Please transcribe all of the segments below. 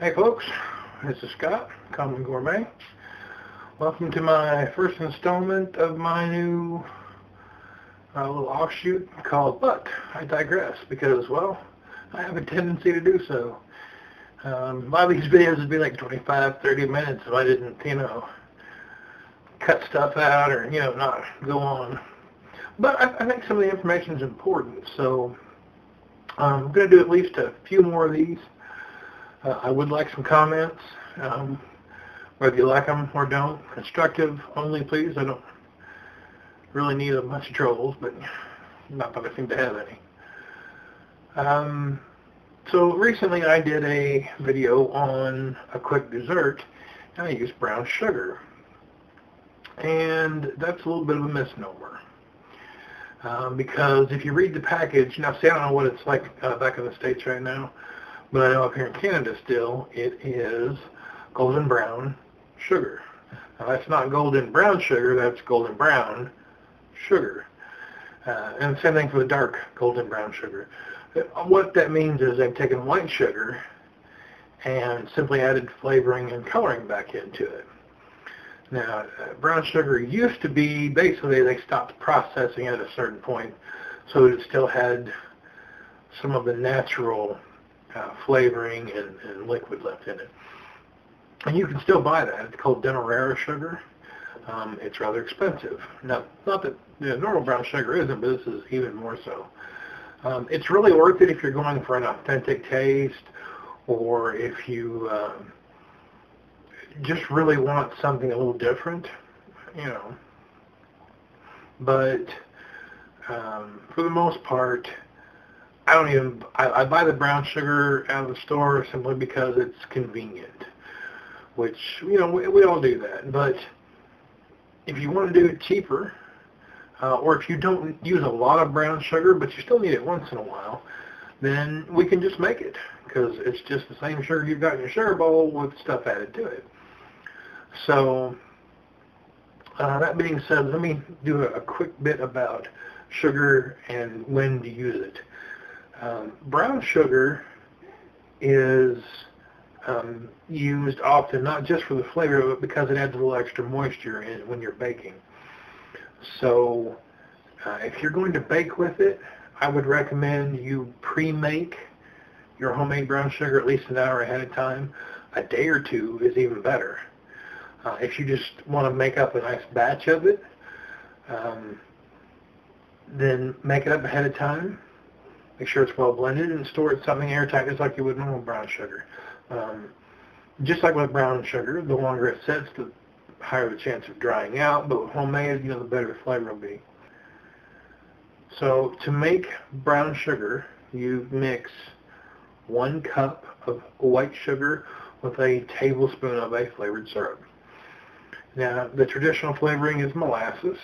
Hey folks, this is Scott, Common Gourmet. Welcome to my first installment of my new little offshoot called But I Digress, because, well, I have a tendency to do so. A lot of these videos would be like 25, 30 minutes if I didn't, cut stuff out or, not go on. But I think some of the information is important, so I'm going to do at least a few more of these. I would like some comments, whether you like them or don't. Constructive only, please. I don't really need a bunch of trolls, but not that I seem to have any. So recently I did a video on a quick dessert, and I used brown sugar. And that's a little bit of a misnomer. Because if you read the package, see, I don't know what it's like back in the States right now, but I know up here in Canada still, it is golden brown sugar. Now that's not golden brown sugar, that's golden brown sugar. And the same thing for the dark golden brown sugar. What that means is they've taken white sugar and simply added flavoring and coloring back into it. Now, brown sugar used to be, basically they stopped processing it at a certain point, so it still had some of the natural flavoring and liquid left in it. And you can still buy that. It's called Demerara sugar. It's rather expensive. Now, not that normal brown sugar isn't, but this is even more so. It's really worth it if you're going for an authentic taste, or if you just really want something a little different, But for the most part, I buy the brown sugar out of the store simply because it's convenient, which, we all do that. But if you want to do it cheaper, or if you don't use a lot of brown sugar, but you still need it once in a while, then we can just make it, because it's just the same sugar you've got in your sugar bowl with stuff added to it. So, that being said, let me do a quick bit about sugar and when to use it. Brown sugar is used often not just for the flavor, but because it adds a little extra moisture in when you're baking. So if you're going to bake with it, I would recommend you pre-make your homemade brown sugar at least an hour ahead of time. A day or two is even better. If you just want to make up a nice batch of it, then make it up ahead of time. Make sure it's well blended and store it something airtight, just like you would normal brown sugar. Just like with brown sugar, the longer it sits, the higher the chance of drying out. But with homemade, the better the flavor will be. So to make brown sugar, you mix 1 cup of white sugar with a tablespoon of a flavored syrup. Now, the traditional flavoring is molasses.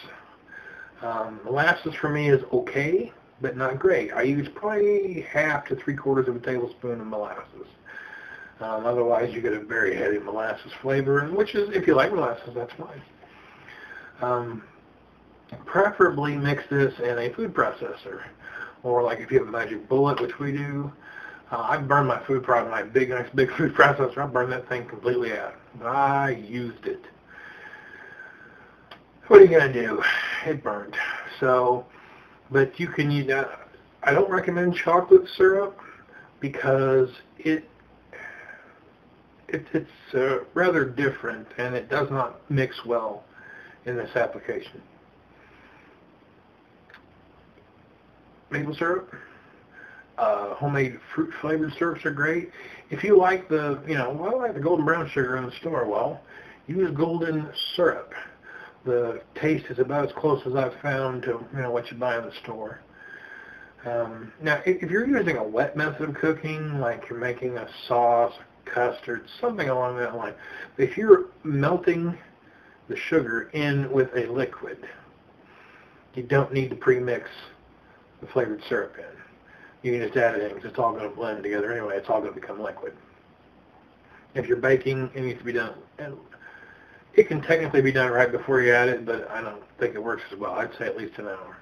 Molasses for me is okay, but not great. I use probably 1/2 to 3/4 of a tablespoon of molasses. Otherwise, you get a very heavy molasses flavor, which is, if you like molasses, that's fine. Preferably mix this in a food processor, or like if you have a Magic Bullet, which we do. I burn my food product, my nice big food processor. I burn that thing completely out. I used it. What are you going to do? It burned. So, but you can use that. I don't recommend chocolate syrup because it's rather different, and it does not mix well in this application. Maple syrup, homemade fruit flavored syrups are great. If you like I like the golden brown sugar in the store, well, use golden syrup. The taste is about as close as I've found to what you buy in the store. Now, if you're using a wet method of cooking, like you're making a sauce, custard, something along that line, if you're melting the sugar in with a liquid, you don't need to pre-mix the flavored syrup in. You can just add it in because it's all going to blend together anyway. It's all going to become liquid. If you're baking, it needs to be done. And it can technically be done right before you add it, but I don't think it works as well. I'd say at least an hour.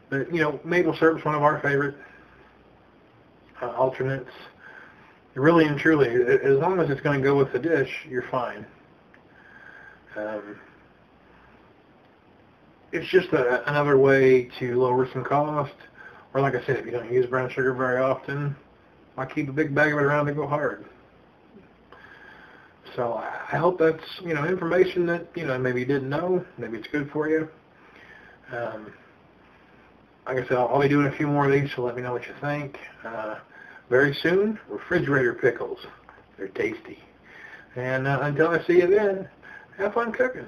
But maple syrup is one of our favorite alternates. Really and truly, as long as it's going to go with the dish, you're fine. It's just another way to lower some cost. Or like I said, if you don't use brown sugar very often, why keep a big bag of it around to go hard? So I hope that's, information that, maybe you didn't know. Maybe it's good for you. Like I said, I'll be doing a few more of these, so let me know what you think. Very soon, refrigerator pickles. They're tasty. And until I see you then, have fun cooking.